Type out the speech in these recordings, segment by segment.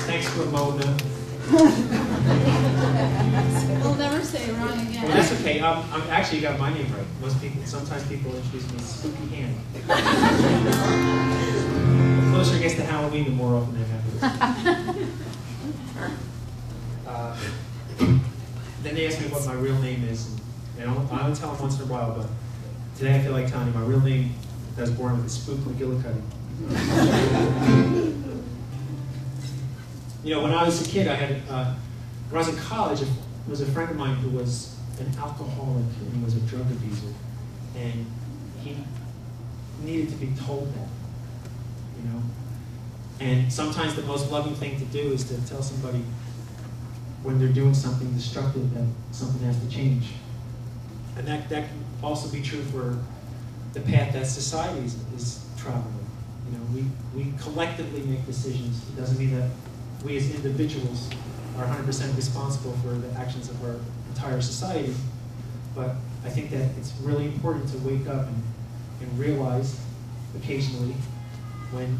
Thanks for a moment. We'll never say it wrong again. Well, that's okay. I'm actually got my name right. Sometimes people introduce me as Spooky Hand. The closer it gets to Halloween, the more often that happens. Then they ask me what my real name is, and I only tell them once in a while, but today I feel like telling you my real name that I was born with is Spook McGillicuddy. You know, when I was a kid, when I was in college, there was a friend of mine who was an alcoholic and he was a drug abuser, and he needed to be told that, you know. And sometimes the most loving thing to do is to tell somebody when they're doing something destructive that something has to change. And that can also be true for the path that society is traveling. You know, we collectively make decisions. It doesn't mean that we as individuals are 100% responsible for the actions of our entire society. But I think that it's really important to wake up and realize occasionally when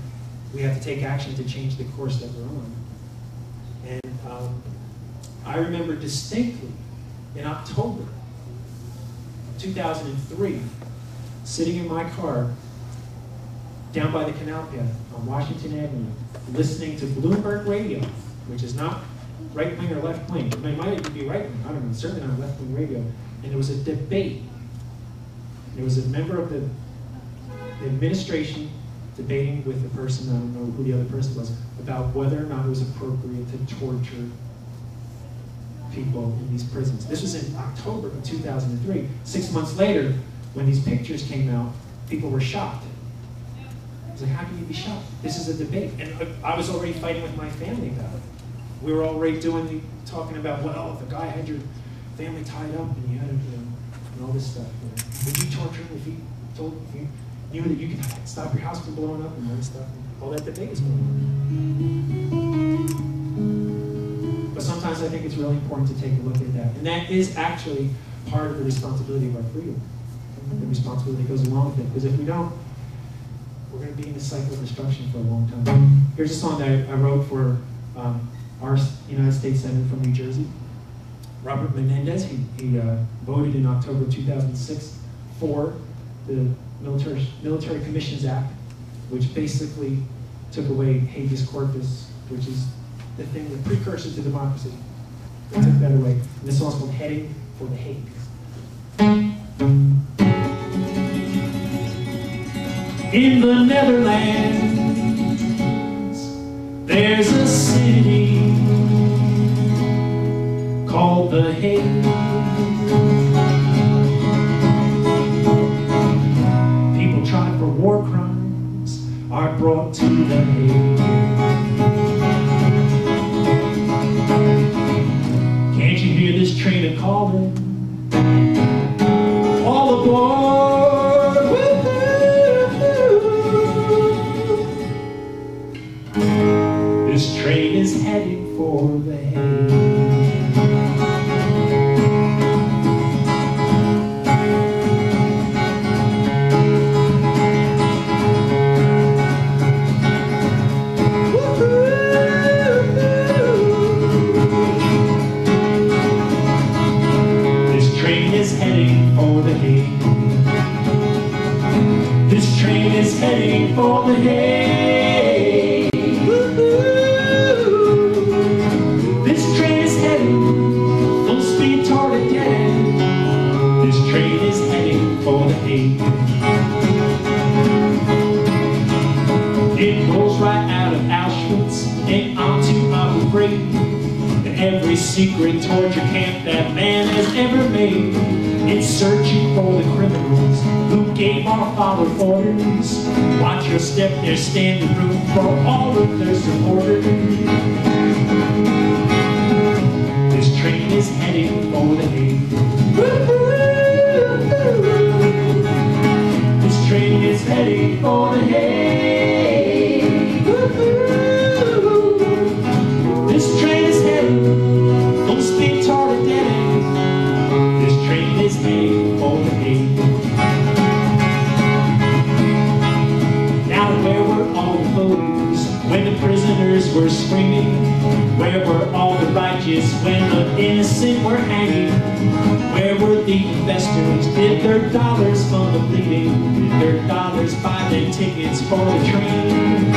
we have to take action to change the course that we're on. And I remember distinctly in October 2003, sitting in my car down by the canal path on Washington Avenue, listening to Bloomberg Radio, which is not right wing or left wing. It might even be right wing, I don't know, certainly not left wing radio. And there was a debate. There was a member of the administration debating with a person, I don't know who the other person was, about whether or not it was appropriate to torture people in these prisons. This was in October of 2003. 6 months later, when these pictures came out, people were shocked. I was like, how can you be shocked? This is a debate. And I was already fighting with my family about it. We were already talking about, well, if the guy had your family tied up and you had, and all this stuff. You know. Would you torture him if you knew that you could stop your house from blowing up and all this stuff? All that debate was going on. But sometimes I think it's really important to take a look at that. And that is actually part of the responsibility of our freedom. The responsibility goes along with it. Because if we don't, we're going to be in this cycle of destruction for a long time. Here's a song that I wrote for our United States Senator from New Jersey, Robert Menendez. He voted in October 2006 for the Military Commissions Act, which basically took away habeas corpus, which is the precursor to democracy. They took that away. And this song's called Heading for the Hague. In the Netherlands, there's a city called the Hague. People tried for war crimes are brought to the Hague. Can't you hear this train a-calling? All aboard! This train is heading for the Hague. This train is heading for the Hague. This train is heading for the Hague. It rolls right out of Auschwitz and onto Abu Ghraib, and every secret torture camp that man has ever made. It's searching for the criminals who gave our father orders. Watch your step, there's standing room for all of their supporters. This train is heading for the Hague. This train is heading for the Hague. This train is heading, full speed toward dead end. This train is heading for the Hague. Now where were all the foes when soldiers were screaming. Where were all the righteous when the innocent were hanging? Where were the investors? Did their dollars fund the bleeding? Did their dollars buy the tickets for the train?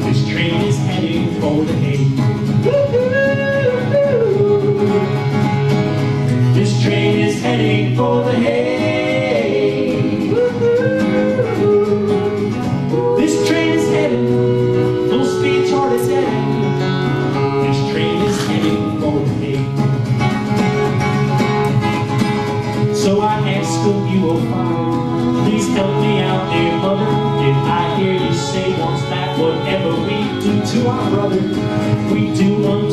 This train is heading for the Hague. This train is heading for the Hague. This train is heading full speed toward its end. This train is heading for the Hague. So I ask of you, oh Father, please help me out, dear Mother. Did I hear you say once that whatever we do to our brother, we do unto